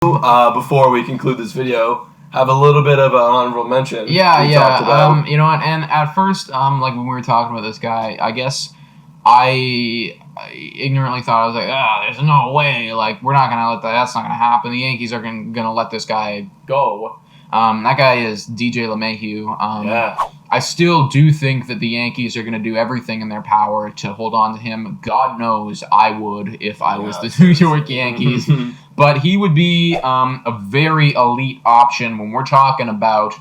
Before we conclude this video, have a little bit of an honorable mention. Yeah. You know what? And at first, like when we were talking about this guy, I guess I ignorantly thought, I was like, there's no way. Like, we're not gonna let that. That's not gonna happen. The Yankees are gonna let this guy go. That guy is DJ Lemahieu. I still do think that the Yankees are going to do everything in their power to hold on to him. God knows I would if I was the New York Yankees. But he would be a very elite option when we're talking about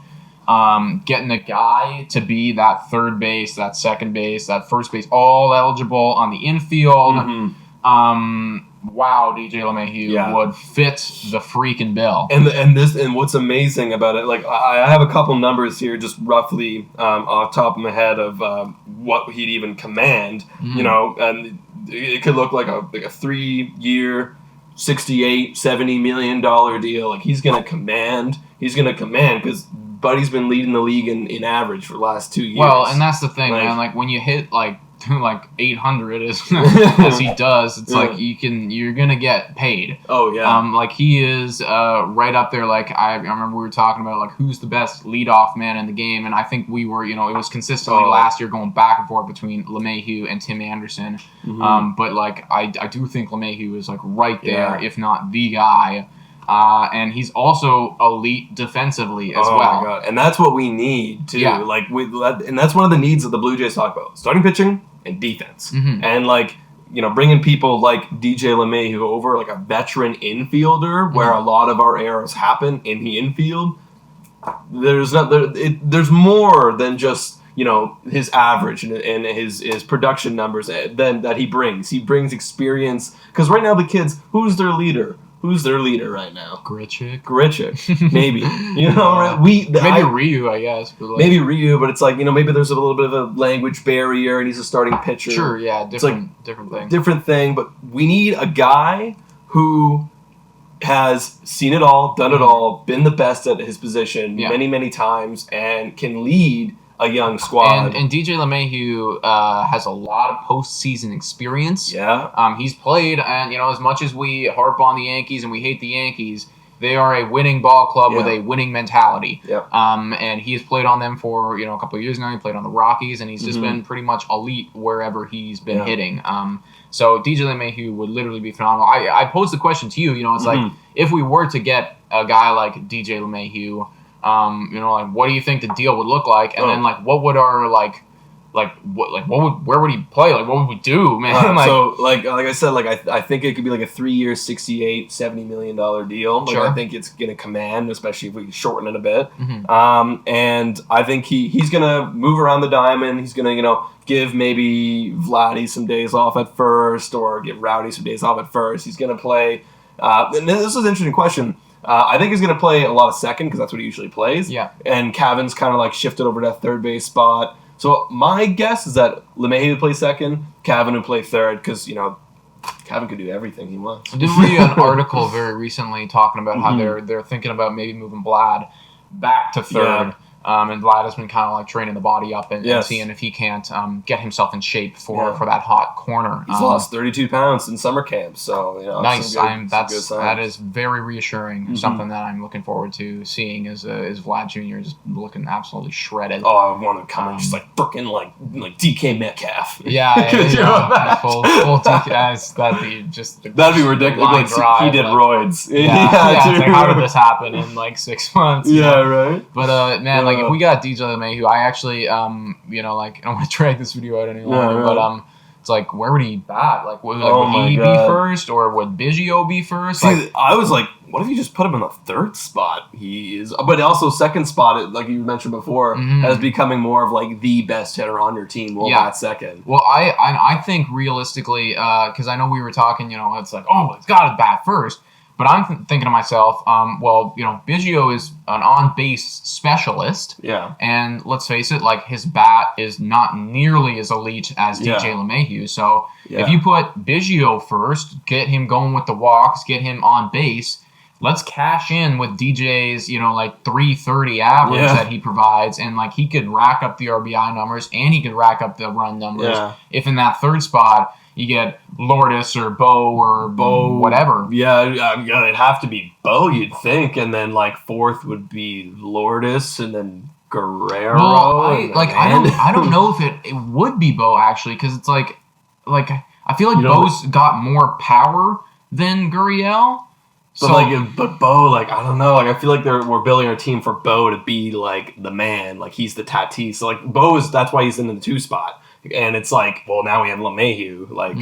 getting a guy to be that third base, that second base, that first base, all eligible on the infield. Wow, DJ Lemahieu would fit the freaking bill. And what's amazing about it, like I have a couple numbers here, just roughly off the top of my head of what he'd even command. You know, and it could look like a 3-year, $68-70 million deal. Like he's gonna command because Buddy's been leading the league in average for the last 2 years. Well, and that's the thing, man. Like when you hit like 800 as he does, it's like you're gonna get paid. Oh yeah. Like he is right up there. Like I remember we were talking about like who's the best leadoff man in the game, and I think we were, it was consistently last year going back and forth between Lemahieu and Tim Anderson. But like I do think Lemahieu is like right there, if not the guy. And he's also elite defensively as well. Oh my God. And that's what we need too. Yeah. Like and that's one of the needs that the Blue Jays talk about: starting pitching and defense. And like bringing people like DJ LeMahieu over, like a veteran infielder, where a lot of our errors happen in the infield. There's more than just his average and his production numbers that he brings. He brings experience, because right now the kids, who's their leader? Who's their leader right now? Grichuk, maybe. Right? Maybe Ryu, I guess. But maybe Ryu, but it's like maybe there's a little bit of a language barrier, and he's a starting pitcher. Sure, yeah, different thing. Different thing, but we need a guy who has seen it all, done it all, been the best at his position many, many times, and can lead a young squad. And DJ LeMahieu has a lot of postseason experience. Yeah. He's played, and as much as we harp on the Yankees and we hate the Yankees, they are a winning ball club with a winning mentality. Yep. And he has played on them for a couple of years now. He played on the Rockies, and he's just been pretty much elite wherever he's been hitting. So DJ LeMahieu would literally be phenomenal. I posed the question to you. It's like, if we were to get a guy like DJ LeMahieu, like what do you think the deal would look like? And then like what would our where would he play? Like what would we do, man? So like I said, like I think it could be like a 3-year, $68-70 million deal. Like, I think it's gonna command, especially if we shorten it a bit. And I think he's gonna move around the diamond. He's gonna give maybe Vladdy some days off at first, or give Rowdy some days off at first. He's gonna play. And this is an interesting question. I think he's going to play a lot of second, because that's what he usually plays. Yeah. And Cavan's kind of like shifted over to that third base spot. So my guess is that LeMahieu would play second, Cavan would play third, because, Cavan could do everything he wants. I did read an article very recently talking about how they're thinking about maybe moving Vlad back to third. Yeah. And Vlad has been kind of like training the body up and seeing if he can't get himself in shape for that hot corner. He's lost 32 pounds in summer camp, so nice. That is very reassuring. Something that I'm looking forward to seeing is Vlad Jr. just looking absolutely shredded. Oh, I want to come in just like freaking like DK Metcalf. Full DK. That'd be ridiculous. Like, he did roids. It's like, how did this happen in like 6 months? Right. But man, like if we got DJ LeMahieu, I actually I don't want to drag this video out any longer, but it's like, where would he bat? Like would he be first, or would Biggio be first? See, I was like, what if you just put him in the third spot? He is, but also second spot, like you mentioned before, as becoming more of like the best hitter on your team. Will bat second. Well, I think realistically, because I know we were talking, it's like, it's got to bat first. But I'm thinking to myself, Biggio is an on-base specialist. Yeah. And let's face it, like his bat is not nearly as elite as DJ LeMahieu. So if you put Biggio first, get him going with the walks, get him on base, let's cash in with DJ's, 330 average that he provides, and like he could rack up the RBI numbers and he could rack up the run numbers. Yeah. If in that third spot you get Lourdes or Bo, whatever. Yeah, it'd have to be Bo, you'd think, and then like fourth would be Lourdes, and then Guerrero. Well, I don't know if it would be Bo actually, because it's like I feel like Bo's got more power than Gurriel. But Bo, like, I don't know. Like, I feel like we're building our team for Bo to be like the man. Like, he's the Tatis. So like that's why he's in the 2 spot. And it's like, well, now we have Lemahieu. Like,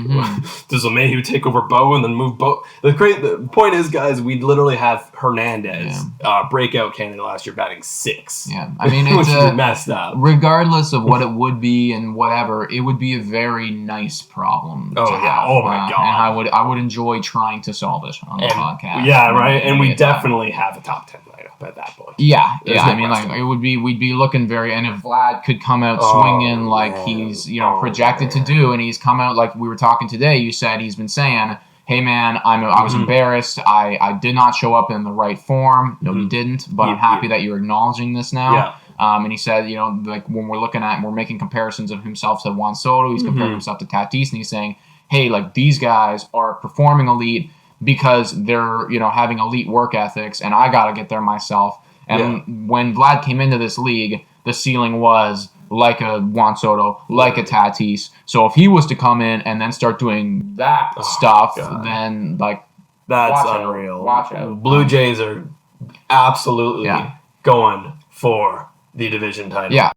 does Lemahieu take over Bo and then move Bo? The point is, guys, we literally have Hernandez, breakout candidate last year, batting 6. Yeah, I mean, which is messed up. Regardless of what it would be and whatever, it would be a very nice problem to have. Oh my god! And I would enjoy trying to solve it on the podcast. Yeah, right. And we definitely have a top 10 lineup at that point. Yeah. I mean, like we'd be looking very. And if Vlad could come out swinging like he's projected to do, and he's come out like we were talking today. You said he's been saying, "Hey man, I was embarrassed. I did not show up in the right form. No, he didn't. But I'm happy that you're acknowledging this now." Yeah. And he said, like when we're making comparisons of himself to Juan Soto, he's comparing himself to Tatis, and he's saying, "Hey, like these guys are performing elite because they're having elite work ethics, and I got to get there myself." And when Vlad came into this league, the ceiling was like a Juan Soto, like a Tatis. So if he was to come in and then start doing that stuff, then like that's unreal. Watch out. Blue Jays are absolutely going for the division title. Yeah.